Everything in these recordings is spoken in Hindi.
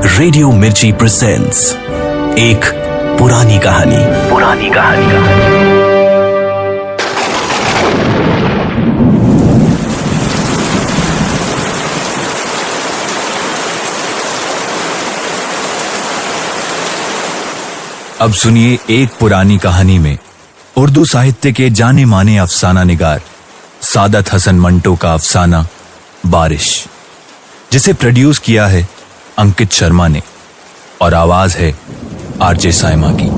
रेडियो मिर्ची प्रेजेंट्स एक पुरानी कहानी। अब सुनिए एक पुरानी कहानी में उर्दू साहित्य के जाने माने अफसाना निगार सादत हसन मंटो का अफसाना बारिश, जिसे प्रोड्यूस किया है अंकित शर्मा ने और आवाज है आरजे साइमा की।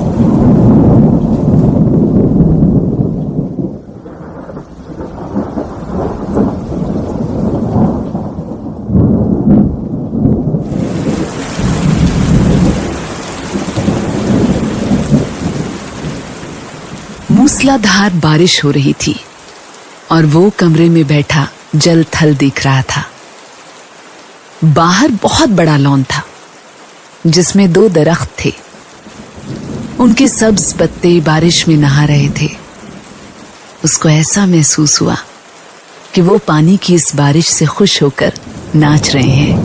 मूसलाधार बारिश हो रही थी और वो कमरे में बैठा जल थल देख रहा था। बाहर बहुत बड़ा लॉन था जिसमें 2 दरख्त थे। उनके सब्ज पत्ते बारिश में नहा रहे थे। उसको ऐसा महसूस हुआ कि वो पानी की इस बारिश से खुश होकर नाच रहे हैं।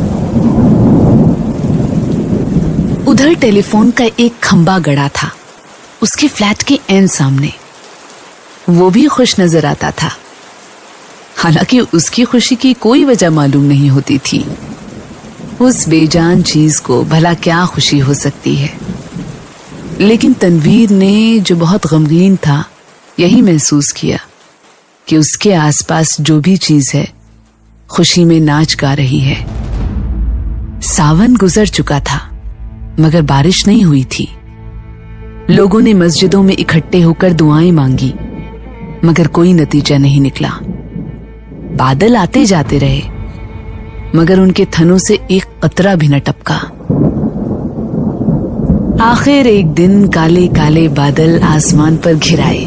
उधर टेलीफोन का एक खंबा गड़ा था उसके फ्लैट के एन सामने। वो भी खुश नजर आता था, हालांकि उसकी खुशी की कोई वजह मालूम नहीं होती थी। उस बेजान चीज को भला क्या खुशी हो सकती है। लेकिन तनवीर ने, जो बहुत गमगीन था, यही महसूस किया कि उसके आसपास जो भी चीज है खुशी में नाच गा रही है। सावन गुजर चुका था मगर बारिश नहीं हुई थी। लोगों ने मस्जिदों में इकट्ठे होकर दुआएं मांगी मगर कोई नतीजा नहीं निकला। बादल आते जाते रहे मगर उनके थनों से एक कतरा भी न टपका। आखिर एक दिन काले काले बादल आसमान पर घिर आए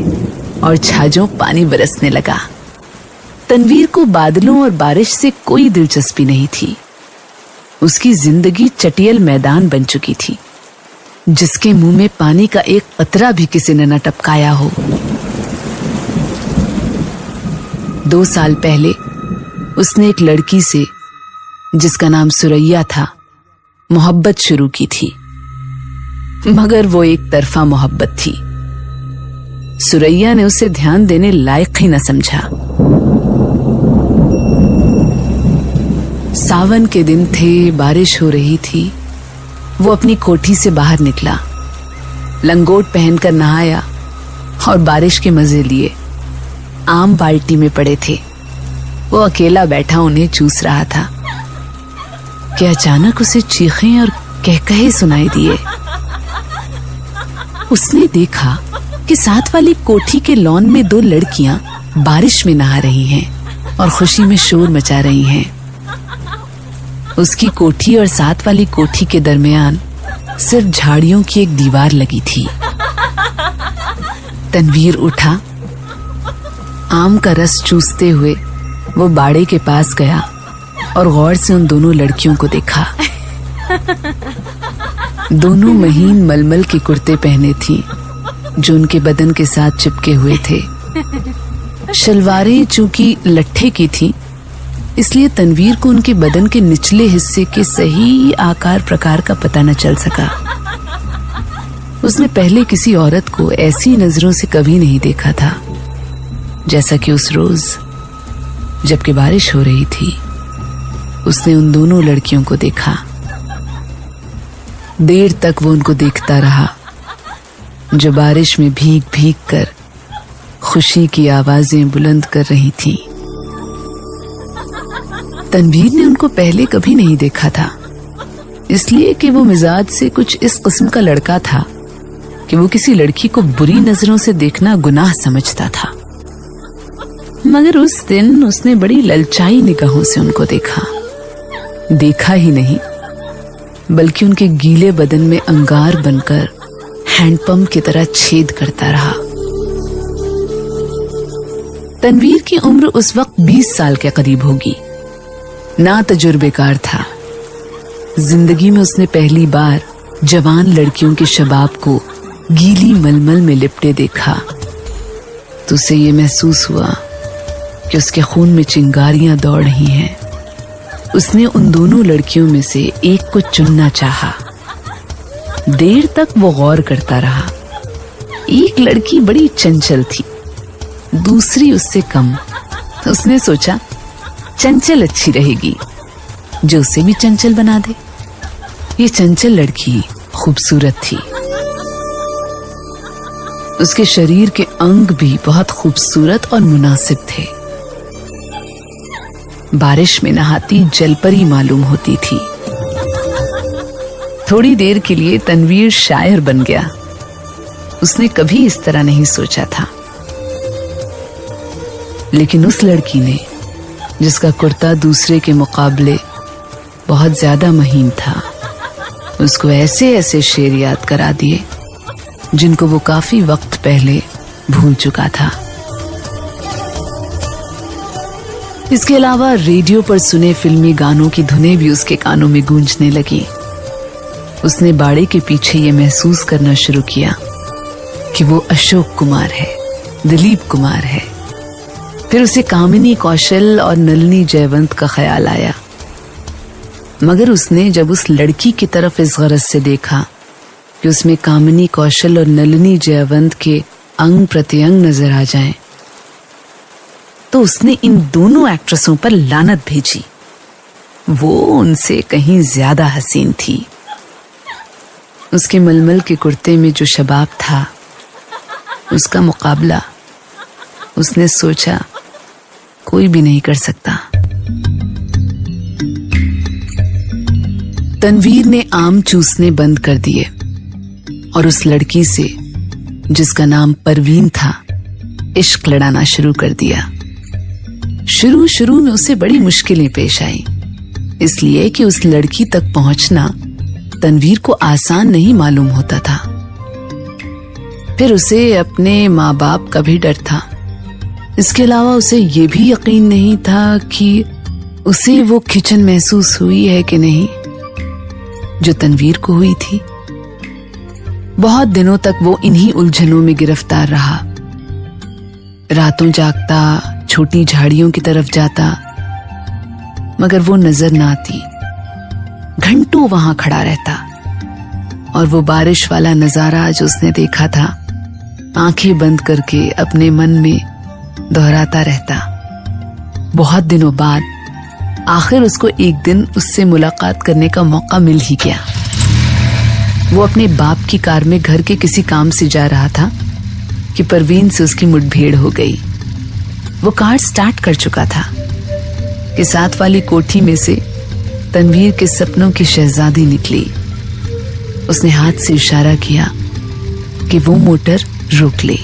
और छाजों पानी बरसने लगा। तनवीर को बादलों और बारिश से कोई दिलचस्पी नहीं थी। उसकी जिंदगी चटियल मैदान बन चुकी थी जिसके मुंह में पानी का एक कतरा भी किसी ने न टपकाया हो। 2 साल पहले उसने एक लड़की से, जिसका नाम सुरैया था, मोहब्बत शुरू की थी मगर वो एक तरफा मोहब्बत थी। सुरैया ने उसे ध्यान देने लायक ही न समझा। सावन के दिन थे, बारिश हो रही थी। वो अपनी कोठी से बाहर निकला, लंगोट पहनकर नहाया और बारिश के मजे लिए। आम बाल्टी में पड़े थे। वो अकेला बैठा उन्हें चूस रहा था कि अचानक उसे चीखें और कहकहे सुनाई दिए। उसने देखा कि साथ वाली कोठी के लॉन में 2 लड़कियां बारिश में नहा रही हैं और खुशी में शोर मचा रही हैं। उसकी कोठी और साथ वाली कोठी के दरमियान सिर्फ झाड़ियों की एक दीवार लगी थी। तनवीर उठा। आम का रस चूसते हुए वो बाड़े के पास गया और गौर से उन दोनों लड़कियों को देखा। दोनों महीन मलमल के कुर्ते पहने थी जो उनके बदन के साथ चिपके हुए थे। शलवारें चूंकि लट्ठे की थी इसलिए तनवीर को उनके बदन के निचले हिस्से के सही आकार प्रकार का पता न चल सका। उसने पहले किसी औरत को ऐसी नजरों से कभी नहीं देखा था जैसा कि उस रोज जबकि बारिश हो रही थी उसने उन दोनों लड़कियों को देखा। देर तक वो उनको देखता रहा जो बारिश में भीग भीग कर खुशी की आवाजें बुलंद कर रही थीं। तनवीर ने उनको पहले कभी नहीं देखा था, इसलिए कि वो मिजाज से कुछ इस किस्म का लड़का था कि वो किसी लड़की को बुरी नजरों से देखना गुनाह समझता था। मगर उस दिन उसने बड़ी ललचाई निगाहों से उनको देखा ही नहीं बल्कि उनके गीले बदन में अंगार बनकर हैंडपंप की तरह छेद करता रहा। तनवीर की उम्र उस वक्त 20 साल के करीब होगी। ना तजुर्बेकार था। जिंदगी में उसने पहली बार जवान लड़कियों के शबाब को गीली मलमल में लिपटे देखा तो उसे ये महसूस हुआ कि उसके खून में चिंगारियां दौड़ रही हैं। उसने उन दोनों लड़कियों में से एक को चुनना चाहा। देर तक वो गौर करता रहा। एक लड़की बड़ी चंचल थी, दूसरी उससे कम। उसने सोचा चंचल अच्छी रहेगी, जो उसे भी चंचल बना दे। ये चंचल लड़की खूबसूरत थी। उसके शरीर के अंग भी बहुत खूबसूरत और मुनासिब थे। बारिश में नहाती जलपरी मालूम होती थी। थोड़ी देर के लिए तनवीर शायर बन गया। उसने कभी इस तरह नहीं सोचा था। लेकिन उस लड़की ने, जिसका कुर्ता दूसरे के मुकाबले बहुत ज्यादा महीन था, उसको ऐसे ऐसे शेर याद करा दिए जिनको वो काफी वक्त पहले भूल चुका था। इसके अलावा रेडियो पर सुने फिल्मी गानों की धुनें भी उसके कानों में गूंजने लगी। उसने बाड़े के पीछे ये महसूस करना शुरू किया कि वो अशोक कुमार है, दिलीप कुमार है। फिर उसे कामिनी कौशल और नलिनी जयवंत का ख्याल आया। मगर उसने जब उस लड़की की तरफ इस गरज से देखा कि उसमें कामिनी कौशल और नलिनी जयवंत के अंग प्रत्यंग नजर आ जाएं, तो उसने इन दोनों एक्ट्रेसों पर लानत भेजी। वो उनसे कहीं ज्यादा हसीन थी। उसके मलमल के कुर्ते में जो शबाब था, उसका मुकाबला उसने सोचा कोई भी नहीं कर सकता। तनवीर ने आम चूसने बंद कर दिए और उस लड़की से, जिसका नाम परवीन था, इश्क लड़ाना शुरू कर दिया। शुरू में उसे बड़ी मुश्किलें पेश आई, इसलिए कि उस लड़की तक पहुंचना तनवीर को आसान नहीं मालूम होता था। फिर उसे अपने माँ बाप का भी डर था। इसके अलावा उसे ये भी यकीन नहीं था कि उसे वो खिंचन महसूस हुई है कि नहीं जो तनवीर को हुई थी। बहुत दिनों तक वो इन्हीं उलझनों में गिरफ्तार रहा। रातों जागता, छोटी झाड़ियों की तरफ जाता, मगर वो नजर ना आती। घंटों वहां खड़ा रहता और वो बारिश वाला नजारा जो उसने देखा था, आंखें बंद करके अपने मन में दोहराता रहता। बहुत दिनों बाद आखिर उसको एक दिन उससे मुलाकात करने का मौका मिल ही गया। वो अपने बाप की कार में घर के किसी काम से जा रहा था कि परवीन से उसकी मुठभेड़ हो गई। वो कार स्टार्ट कर चुका था कि साथ वाली कोठी में से तनवीर के सपनों की शहजादी निकली। उसने हाथ से इशारा किया कि वो मोटर रोक ले।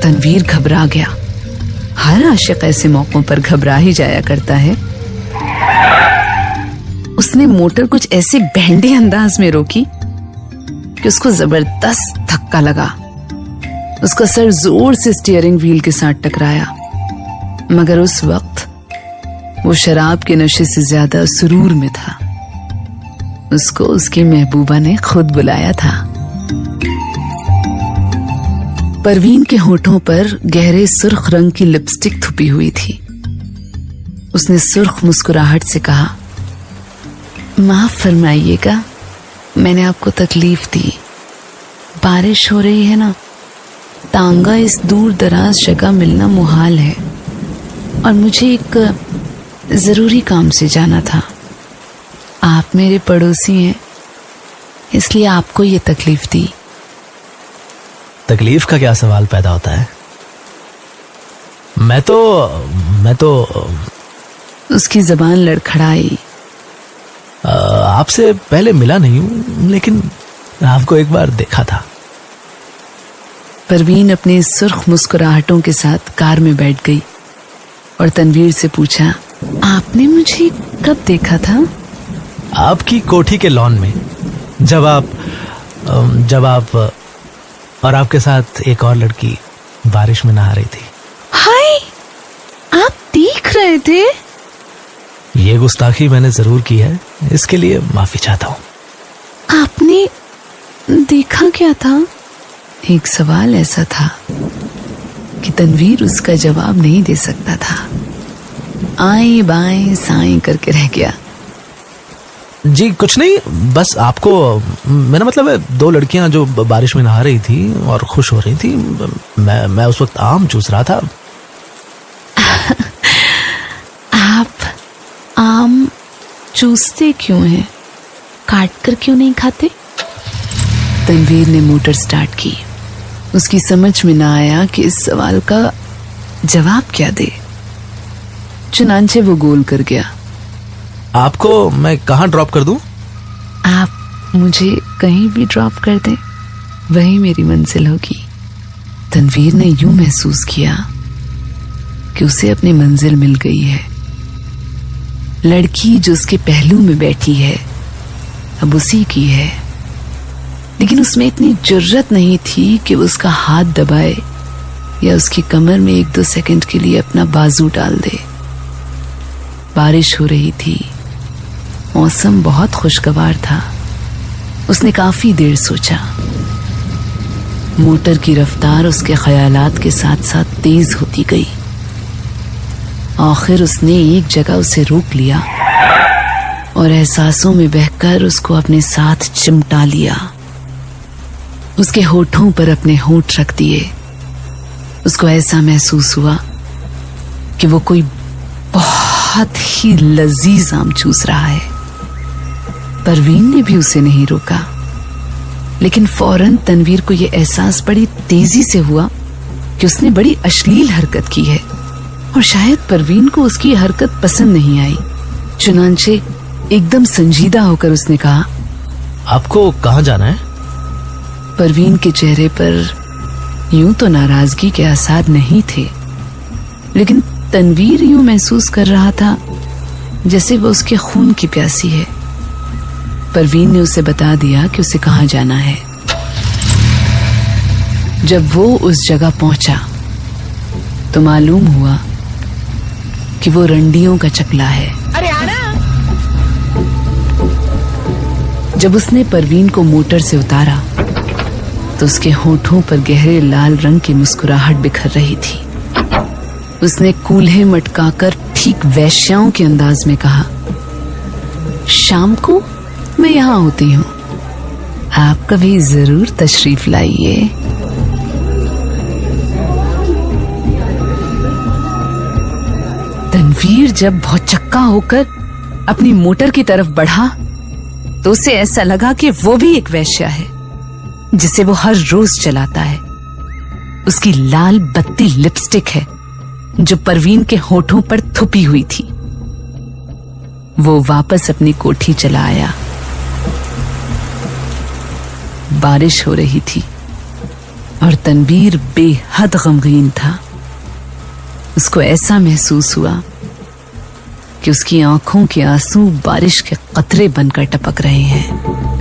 तनवीर घबरा गया। हर आशिक ऐसे मौकों पर घबरा ही जाया करता है। उसने मोटर कुछ ऐसे बहंडे अंदाज में रोकी कि उसको जबरदस्त धक्का लगा। उसका सर जोर से स्टीयरिंग व्हील के साथ टकराया, मगर उस वक्त वो शराब के नशे से ज्यादा सुरूर में था। उसको उसकी महबूबा ने खुद बुलाया था। परवीन के होठों पर गहरे सुर्ख रंग की लिपस्टिक थुपी हुई थी। उसने सुर्ख मुस्कुराहट से कहा, माफ फरमाइएगा, मैंने आपको तकलीफ दी। बारिश हो रही है ना, तांगा इस दूर दराज जगह मिलना मुहाल है और मुझे एक जरूरी काम से जाना था। आप मेरे पड़ोसी हैं, इसलिए आपको ये तकलीफ दी। तकलीफ का क्या सवाल पैदा होता है? मैं तो उसकी जबान लड़खड़ाई। आपसे पहले मिला नहीं हूं, लेकिन आपको एक बार देखा था। परवीन अपनी सुर्ख मुस्कुराहटों के साथ कार में बैठ गई और तनवीर से पूछा, आपने मुझे कब देखा था? आपकी कोठी के लॉन में, जब आप और आपके साथ एक और लड़की बारिश में नहा रही थी। हाय, आप देख रहे थे? ये गुस्ताखी मैंने जरूर की है, इसके लिए माफी चाहता हूं। आपने देखा क्या था? एक सवाल ऐसा था कि तनवीर उसका जवाब नहीं दे सकता था। आए बाएं साएं करके रह गया। जी कुछ नहीं, बस आपको, मेरा मतलब है 2 लड़कियां जो बारिश में नहा रही थी और खुश हो रही थी, मैं उस वक्त आम चूस रहा था। आप आम चूसते क्यों हैं? काट कर क्यों नहीं खाते? तनवीर ने मोटर स्टार्ट की। उसकी समझ में ना आया कि इस सवाल का जवाब क्या दे। चुनांचे वो गोल कर गया। आपको मैं कहाँ ड्रॉप कर दूं? आप मुझे कहीं भी ड्रॉप कर दें, वही मेरी मंजिल होगी। तनवीर ने यूं महसूस किया कि उसे अपनी मंजिल मिल गई है। लड़की जो उसके पहलू में बैठी है अब उसी की है, लेकिन उसमें इतनी जुर्रत नहीं थी कि वो उसका हाथ दबाए या उसकी कमर में 1-2 सेकंड के लिए अपना बाजू डाल दे। बारिश हो रही थी, मौसम बहुत खुशगवार था। उसने काफी देर सोचा। मोटर की रफ्तार उसके ख्यालात के साथ साथ तेज होती गई। आखिर उसने एक जगह उसे रोक लिया और एहसासों में बहकर उसको अपने साथ चिमटा लिया। उसके होठों पर अपने होठ रख दिए। उसको ऐसा महसूस हुआ कि वो कोई बहुत ही लजीज आम चूस रहा है। परवीन ने भी उसे नहीं रोका, लेकिन फौरन तनवीर को यह एहसास बड़ी तेजी से हुआ कि उसने बड़ी अश्लील हरकत की है और शायद परवीन को उसकी हरकत पसंद नहीं आई। चुनांचे एकदम संजीदा होकर उसने कहा, आपको कहाँ जाना है? परवीन के चेहरे पर यूं तो नाराजगी के आसार नहीं थे, लेकिन तनवीर यूं महसूस कर रहा था जैसे वो उसके खून की प्यासी है। परवीन ने उसे बता दिया कि उसे कहाँ जाना है। जब वो उस जगह पहुंचा तो मालूम हुआ कि वो रंडियों का चकला है। जब उसने परवीन को मोटर से उतारा तो उसके होठों पर गहरे लाल रंग की मुस्कुराहट बिखर रही थी। उसने कूल्हे मटकाकर ठीक वैश्याओं के अंदाज में कहा, शाम को मैं यहां होती हूं, आप कभी जरूर तशरीफ लाइए। तनवीर जब भौचक्का होकर अपनी मोटर की तरफ बढ़ा तो उसे ऐसा लगा कि वो भी एक वैश्या है जिसे वो हर रोज चलाता है। उसकी लाल बत्ती लिपस्टिक है जो परवीन के होठों पर थुपी हुई थी। वो वापस अपनी कोठी चला आया। बारिश हो रही थी और तनवीर बेहद गमगीन था। उसको ऐसा महसूस हुआ कि उसकी आंखों के आंसू बारिश के कतरे बनकर टपक रहे हैं।